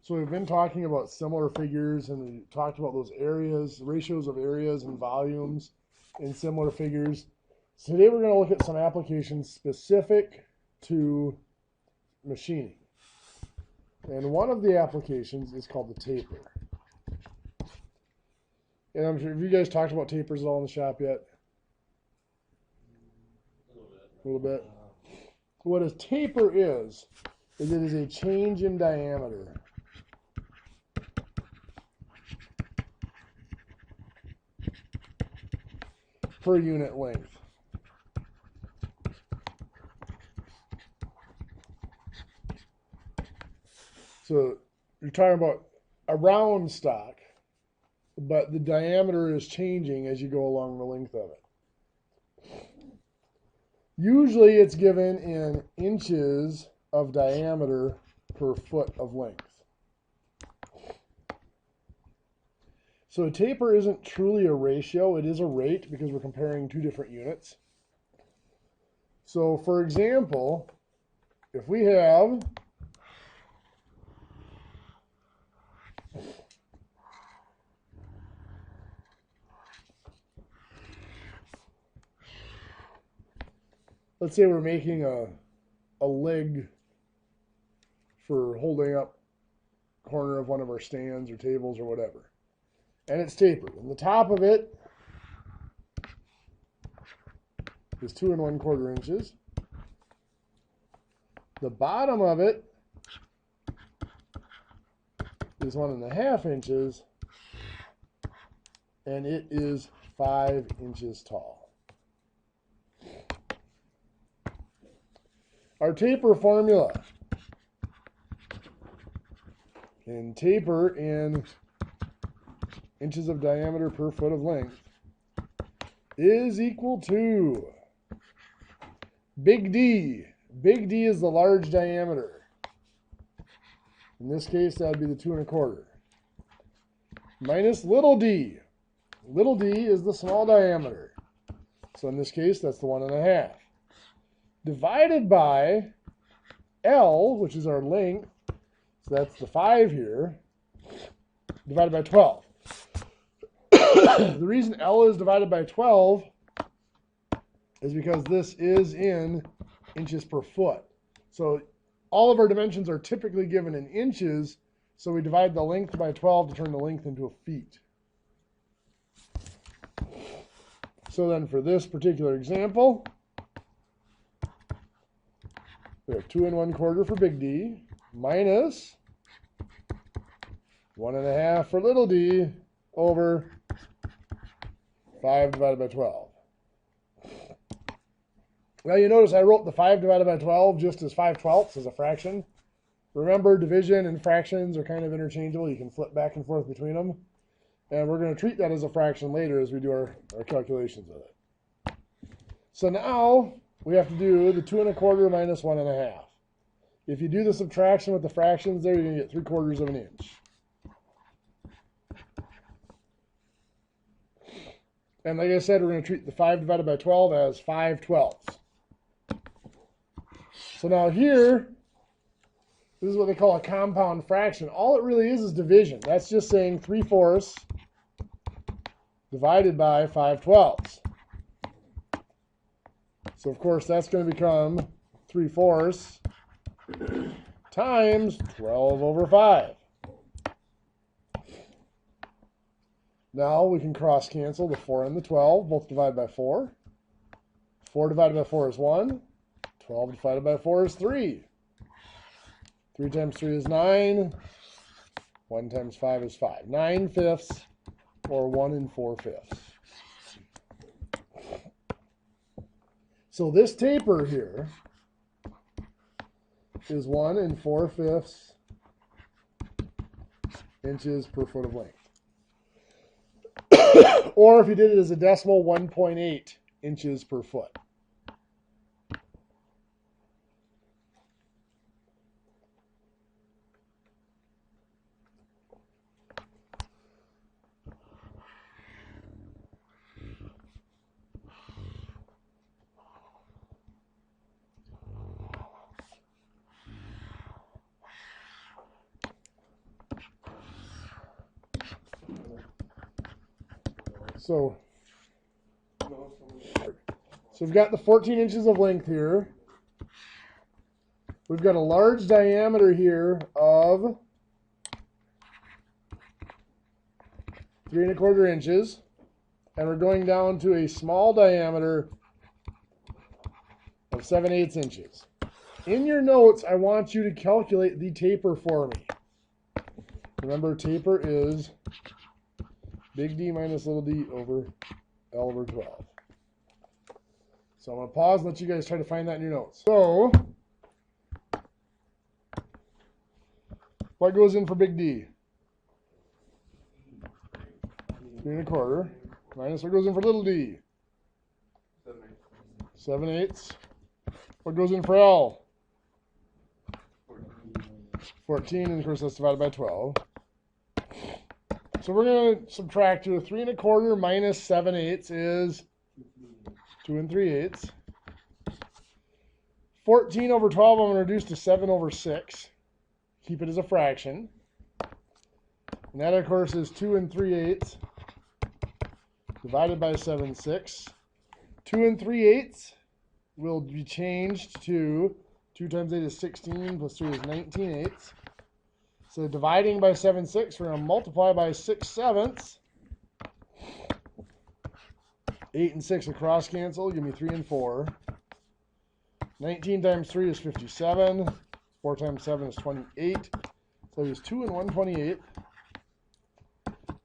So we've been talking about similar figures, and we talked about those areas, ratios of areas and volumes in similar figures. So today we're going to look at some applications specific to machining. And one of the applications is called the taper. And I'm sure, have you guys talked about tapers at all in the shop yet? A little bit. What a taper is it is a change in diameter. Per unit length. So you're talking about a round stock, but the diameter is changing as you go along the length of it. Usually it's given in inches of diameter per foot of length. So a taper isn't truly a ratio, it is a rate because we're comparing two different units. So for example, if we have let's say we're making a leg for holding up corner of one of our stands or tables or whatever. And it's tapered. And the top of it is 2 1/4 inches. The bottom of it is 1 1/2 inches. And it is 5 inches tall. Our taper formula. And taper in inches of diameter per foot of length is equal to big D. Big D is the large diameter. In this case, that would be the 2 1/4. Minus little d. Little d is the small diameter. So in this case, that's the 1 1/2. Divided by L, which is our length. So that's the 5 here. Divided by 12. The reason L is divided by 12 is because this is in inches per foot. So all of our dimensions are typically given in inches, so we divide the length by 12 to turn the length into a feet. So then for this particular example, we have 2 1/4 for big D minus 1 1/2 for little d over 5 divided by 12. Now you notice I wrote the 5 divided by 12 just as 5/12 as a fraction. Remember, division and fractions are kind of interchangeable. You can flip back and forth between them. And we're going to treat that as a fraction later as we do our calculations of it. So now we have to do the 2 1/4 minus 1 1/2. If you do the subtraction with the fractions there, you're going to get 3/4 of an inch. And like I said, we're going to treat the 5 divided by 12 as 5/12. So now here, this is what they call a compound fraction. All it really is division. That's just saying 3/4 divided by 5/12. So of course that's going to become 3/4 times 12 over 5. Now we can cross cancel the 4 and the 12, both divide by 4. 4 divided by 4 is 1. 12 divided by 4 is 3. 3 times 3 is 9. 1 times 5 is 5. 9/5 or 1 4/5. So this taper here is 1 4/5 inches per foot of length. Or if you did it as a decimal, 1.8 inches per foot. So we've got the 14 inches of length here. We've got a large diameter here of 3 1/4 inches. And we're going down to a small diameter of 7/8 inches. In your notes, I want you to calculate the taper for me. Remember, taper is big D minus little d over L over 12. So I'm going to pause and let you guys try to find that in your notes. So, what goes in for big D? 3 1/4. Minus what goes in for little d? 7/8. What goes in for L? 14, and of course that's divided by 12. So we're going to subtract here. 3 1/4 minus 7/8 is 2 3/8. 14 over 12 I'm going to reduce to 7 over 6. Keep it as a fraction. And that of course is 2 3/8 divided by 7/6. 2 3/8 will be changed to 2 times 8 is 16 plus 3 is 19/8. So dividing by 7/6, we're going to multiply by 6/7. 8 and 6 will cross cancel, give me 3 and 4. 19 times 3 is 57. 4 times 7 is 28. So there's 2 and 1/28.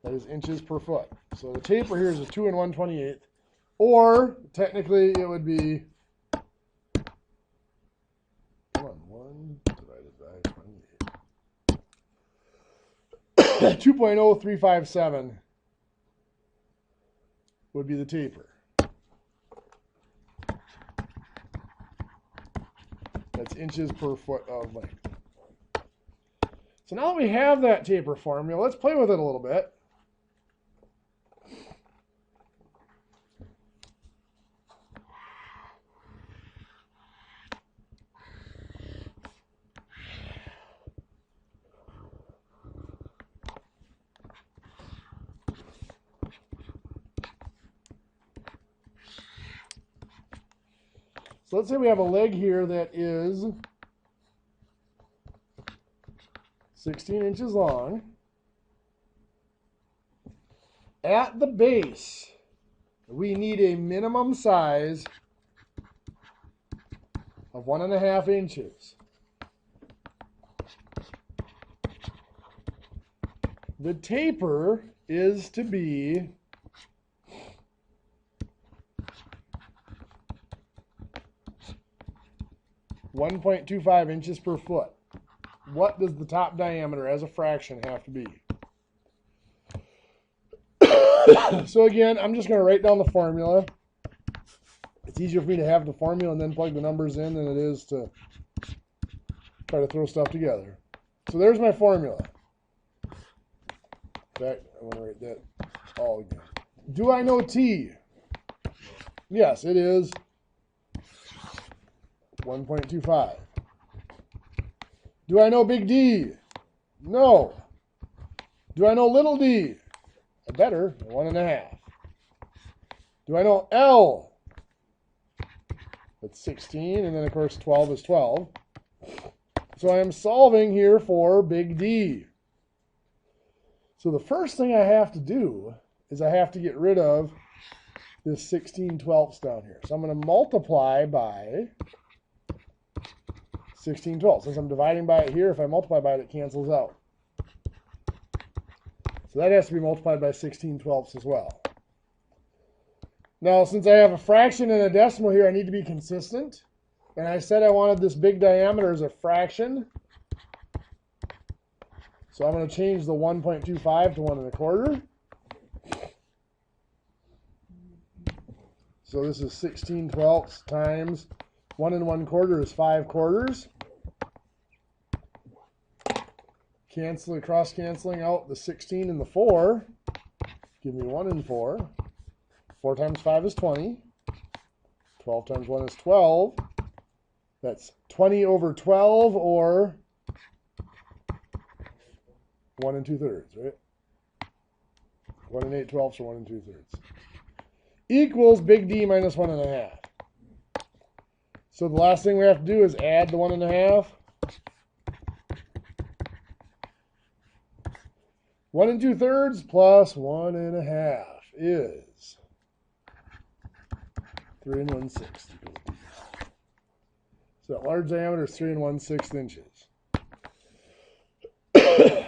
That is inches per foot. So the taper here is a 2 and 1/28. Or, technically, it would be 1 divided by 28. 2.0357 would be the taper. That's inches per foot of length. So now that we have that taper formula, let's play with it a little bit. So let's say we have a leg here that is 16 inches long. At the base, we need a minimum size of 1.5 inches. The taper is to be 1.25 inches per foot. What does the top diameter as a fraction have to be? So again, I'm just going to write down the formula. It's easier for me to have the formula and then plug the numbers in than it is to try to throw stuff together. So there's my formula. In fact, I want to write that all again. Do I know T? Yes, it is 1.25. Do I know big D? No. Do I know little d? Better, 1.5. Do I know L? That's 16, and then of course 12 is 12. So I am solving here for big D. So the first thing I have to do is I have to get rid of this 16/12 down here. So I'm going to multiply by 16/12. Since I'm dividing by it here, if I multiply by it, it cancels out. So that has to be multiplied by 16/12 as well. Now, since I have a fraction and a decimal here, I need to be consistent. And I said I wanted this big diameter as a fraction. So I'm going to change the 1.25 to 1 1/4. So this is 16/12 times 1 1/4 is 5 quarters. Cross canceling out the 16 and the 4. Give me 1 and 4. 4 times 5 is 20. 12 times 1 is 12. That's 20 over 12, or 1 2/3, right? 1 8/12, so 1 2/3. equals big D minus 1.5. So the last thing we have to do is add the 1.5. 1 2/3 plus 1.5 is 3 1/6. So that large diameter is 3 1/6 inches.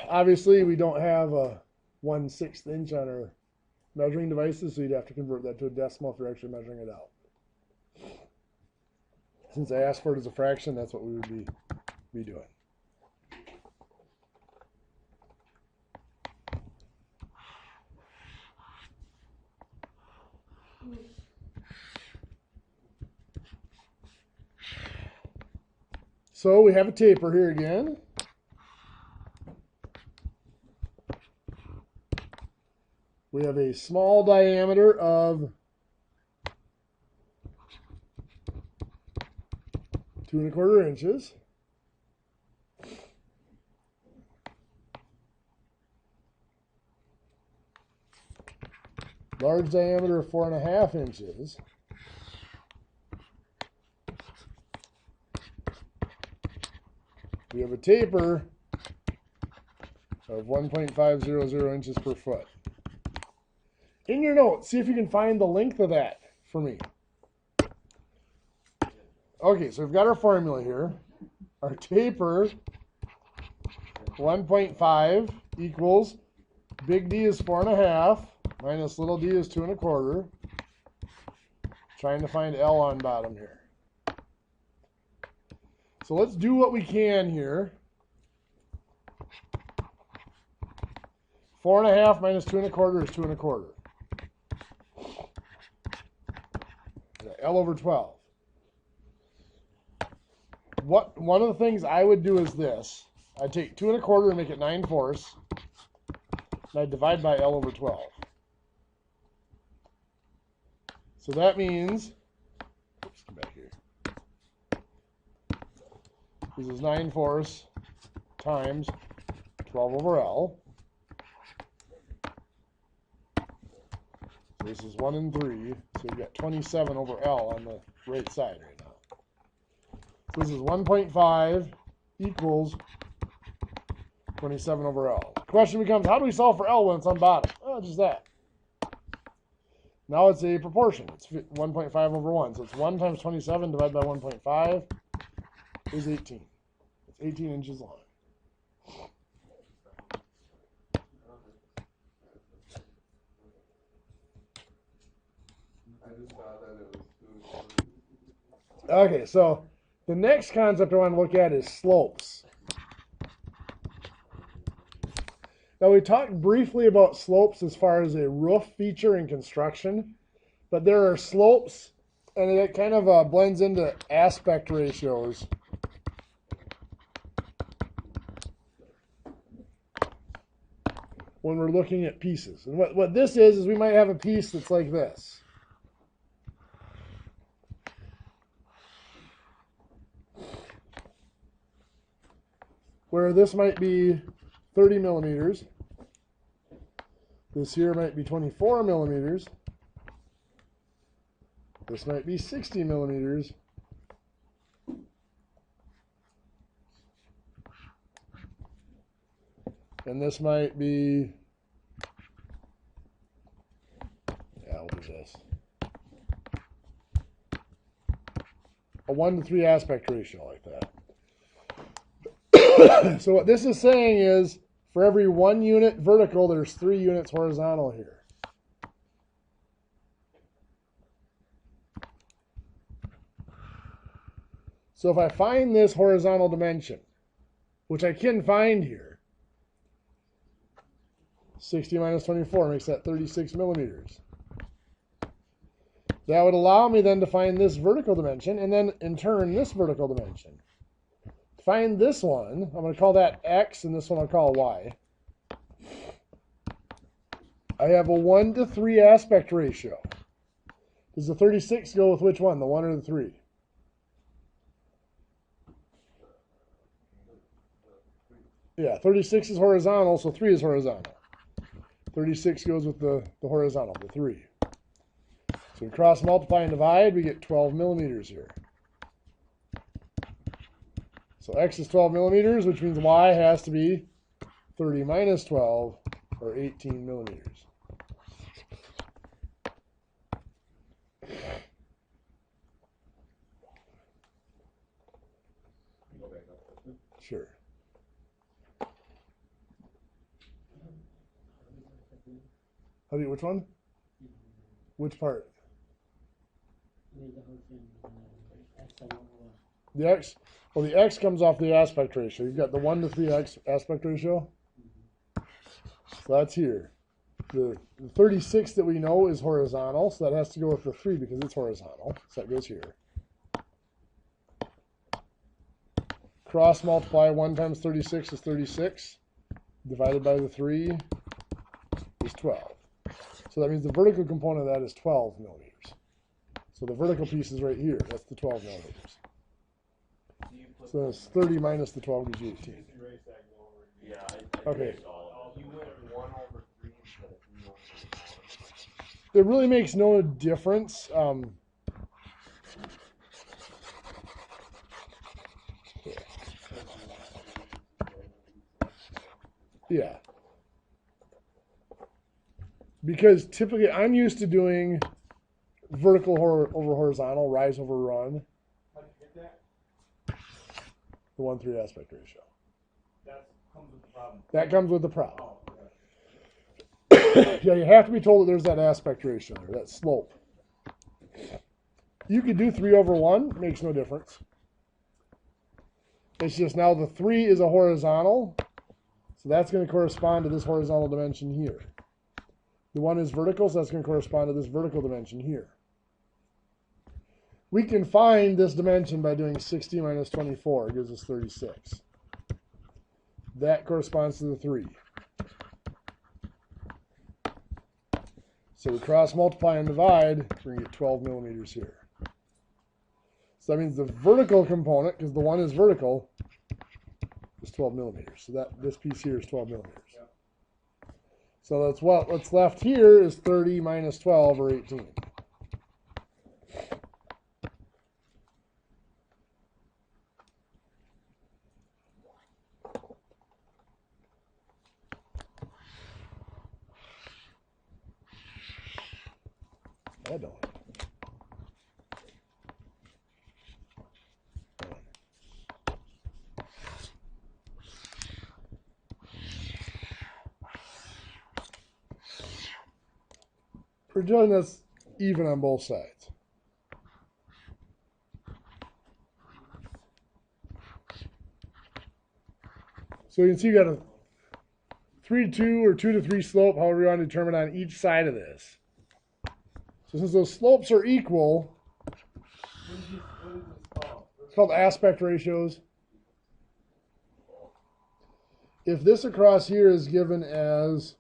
Obviously, we don't have a 1/6 inch on our measuring devices, so you'd have to convert that to a decimal if you're actually measuring it out. Since I asked for it as a fraction, that's what we would be doing. So we have a taper here again. We have a small diameter of 2 1/4 inches. Large diameter of 4.5 inches. We have a taper of 1.500 inches per foot. In your notes, see if you can find the length of that for me. Okay, so we've got our formula here. Our taper, 1.5 equals, big D is 4.5, minus little d is 2 1/4. Trying to find L on bottom here. So let's do what we can here. 4.5 minus 2 1/4 is 2 1/4. L over 12. One of the things I would do is this. I'd take 2 1/4 and make it 9/4, and I'd divide by L over 12. So that means, oops, come back here. This is 9/4 times 12 over L. So this is 1 and 3, so you've got 27 over L on the right side right now. So this is 1.5 equals 27 over L. The question becomes, how do we solve for L when it's on bottom? Oh, just that. Now it's a proportion. It's 1.5 over 1. So it's 1 times 27 divided by 1.5 is 18. It's 18 inches long. Okay, so the next concept I want to look at is slopes. Now, we talked briefly about slopes as far as a roof feature in construction, but there are slopes, and it kind of blends into aspect ratios. When we're looking at pieces. And what this is we might have a piece that's like this. Where this might be 30 millimeters. This here might be 24 millimeters. This might be 60 millimeters. And this might be, yeah, we'll do this. A 1-to-3 aspect ratio like that. So what this is saying is, for every 1 unit vertical, there's 3 units horizontal here. So if I find this horizontal dimension, which I can find here, 60 minus 24 makes that 36 millimeters. That would allow me then to find this vertical dimension, and then in turn this vertical dimension. To find this one, I'm going to call that X, and this one I'll call Y. I have a 1-to-3 aspect ratio. Does the 36 go with which one, the 1 or the 3? Yeah, 36 is horizontal, so 3 is horizontal. 36 goes with the horizontal, the 3. So we cross multiply and divide, we get 12 millimeters here. So x is 12 millimeters, which means y has to be 30 minus 12, or 18 millimeters. Sure. How do you, which one? Which part? The x? Well, the x comes off the aspect ratio. You've got the 1 to 3x aspect ratio. So that's here. The 36 that we know is horizontal, so that has to go with the 3 because it's horizontal. So that goes here. Cross multiply 1 times 36 is 36. Divided by the 3 is 12. So that means the vertical component of that is 12 millimeters. So the vertical piece is right here. That's the 12 millimeters. So that's 30 minus the 12 gives you 18. Yeah, Okay. You went 1 over 3 instead of 3 over 4. It really makes no difference. Yeah. Because typically I'm used to doing vertical over horizontal, rise over run. How did you get that? The 1-3 aspect ratio. That comes with the problem. That comes with the problem. Oh, okay. Yeah, you have to be told that there's that aspect ratio there, that slope. You could do 3 over 1, makes no difference. It's just now the 3 is a horizontal, so that's going to correspond to this horizontal dimension here. The 1 is vertical, so that's going to correspond to this vertical dimension here. We can find this dimension by doing 60 minus 24. It gives us 36. That corresponds to the 3. So we cross multiply and divide, we're going to get 12 millimeters here. So that means the vertical component, because the 1 is vertical, is 12 millimeters. So that this piece here is 12 millimeters. Yep. So that's what's left here is 30 minus 12, or 18. I don't. We're doing this even on both sides. So you can see you got a 3 to 2 or 2 to 3 slope, however you want to determine on each side of this. So since those slopes are equal, What is this called? it's called aspect ratios. If this across here is given as,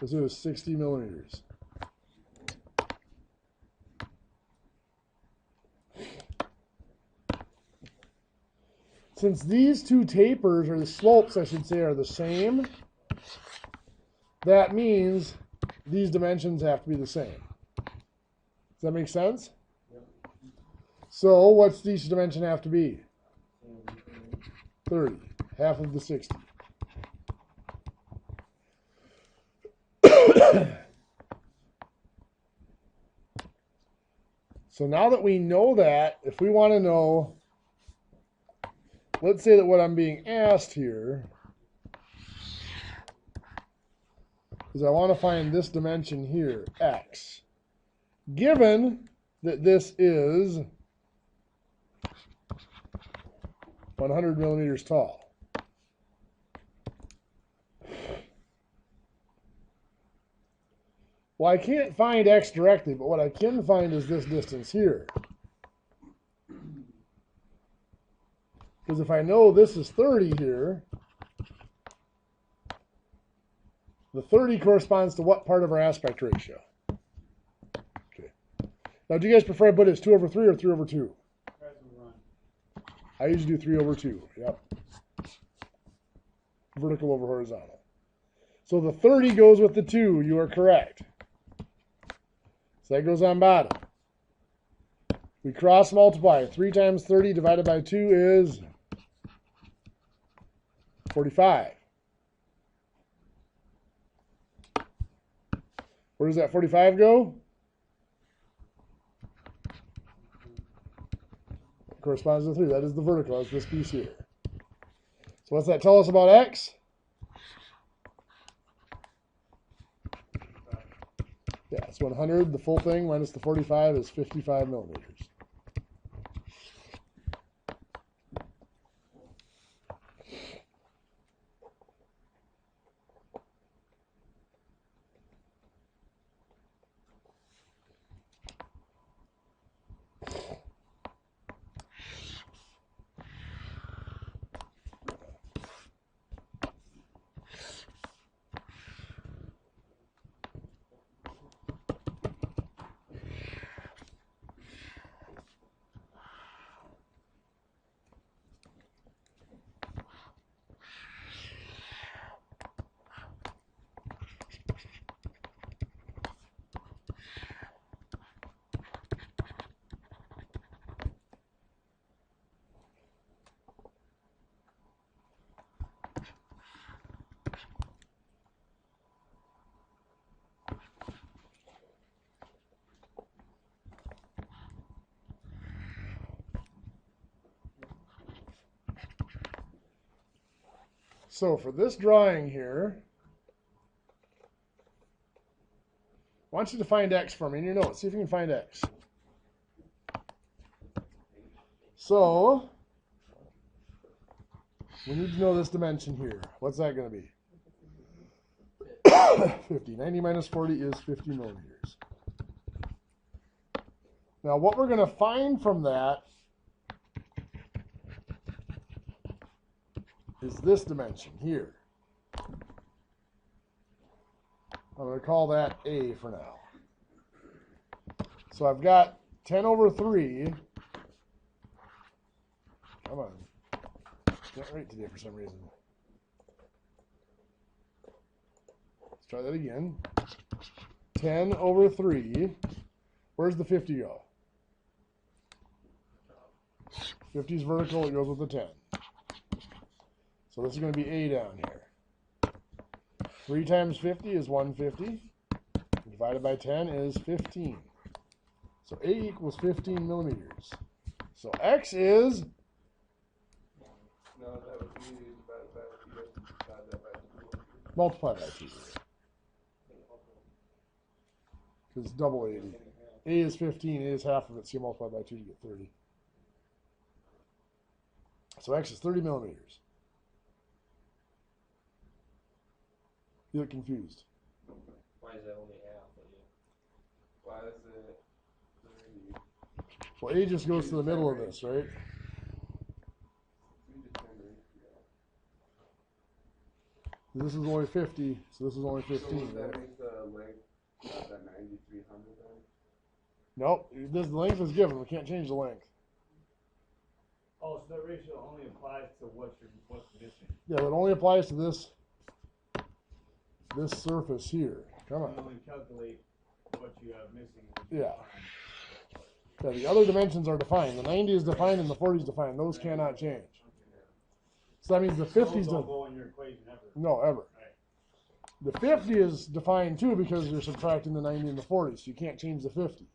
let's do 60 millimeters. Since these two tapers, or the slopes I should say, are the same, that means these dimensions have to be the same. Does that make sense? Yep. So what's each dimension have to be? 30, half of the 60. So now that we know that, if we want to know, let's say that what I'm being asked here is I want to find this dimension here, x. Given that this is 100 millimeters tall. Well, I can't find x directly, but what I can find is this distance here. Because if I know this is 30 here, the 30 corresponds to what part of our aspect ratio? Okay. Now, do you guys prefer I put it as 2 over 3 or 3 over 2? I usually do 3 over 2. Yep. Vertical over horizontal. So the 30 goes with the 2. You are correct. So that goes on bottom. We cross multiply. 3 times 30 divided by 2 is 45. Where does that 45 go? It corresponds to 3. That is the vertical. That's this piece here. So what's that tell us about x? Yeah, it's 100. The full thing minus the 45 is 55 millimeters. So for this drawing here, I want you to find x for me in your notes. See if you can find x. So we need to know this dimension here. What's that going to be? 50. 90 minus 40 is 50 millimeters. Now what we're going to find from that is this dimension here. I'm going to call that A for now. So I've got 10 over 3. Come on. Can't write today for some reason. Let's try that again. 10 over 3. Where's the 50 go? 50 is vertical. It goes with the 10. So this is going to be A down here. 3 times 50 is 150. Divided by 10 is 15. So A equals 15 millimeters. So X is... No, that would be divided by 2. Multiply by 2. Because it's double 80. A is 15, A is half of it, so you multiply by 2 to get 30. So X is 30 millimeters. You look confused. Why is that only half? Why is it 30? Well, A just goes to the middle of this, right? This is only 50, so this is only 15, So right? that makes the length not that 9,300 then? Nope, this length is given. We can't change the length. Oh, so that ratio only applies to what's missing. Yeah, it only applies to this surface here. Come You on. only calculate what you have missing. Yeah. Yeah, the other dimensions are defined. The 90 is defined and the 40 is defined. Those cannot change. So that means the 50 is don't go in your equation ever. no, ever. Right. The 50 is defined too because you're subtracting the 90 and the 40, so you can't change the 50.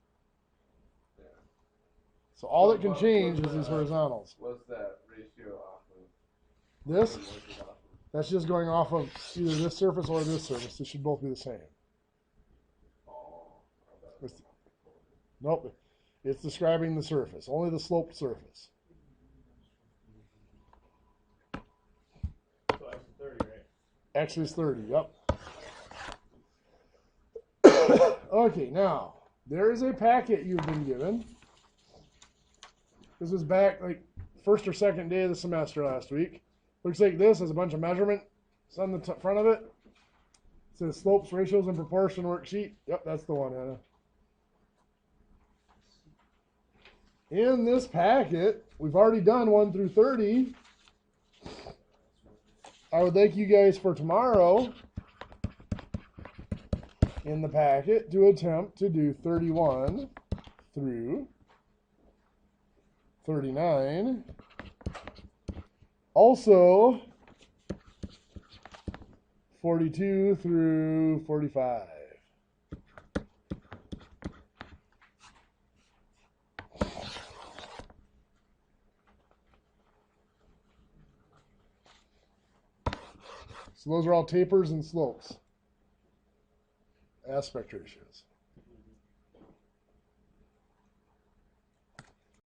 So all that can change is these horizontals. What's that ratio off of? This, What's it off of? that's just going off of either this surface or this surface. They should both be the same. Oh, Nope, it's describing the surface, only the sloped surface. So X is 30, right? X is 30, yep. Okay, now, there is a packet you've been given. This was back like first or second day of the semester last week. Looks like this has a bunch of measurements on the front of it. It says slopes, ratios, and proportion worksheet. Yep, that's the one, Hannah. In this packet, we've already done 1 through 30. I would like you guys for tomorrow in the packet to attempt to do 31 through 39. Also, 42 through 45. So those are all tapers and slopes. Aspect ratios.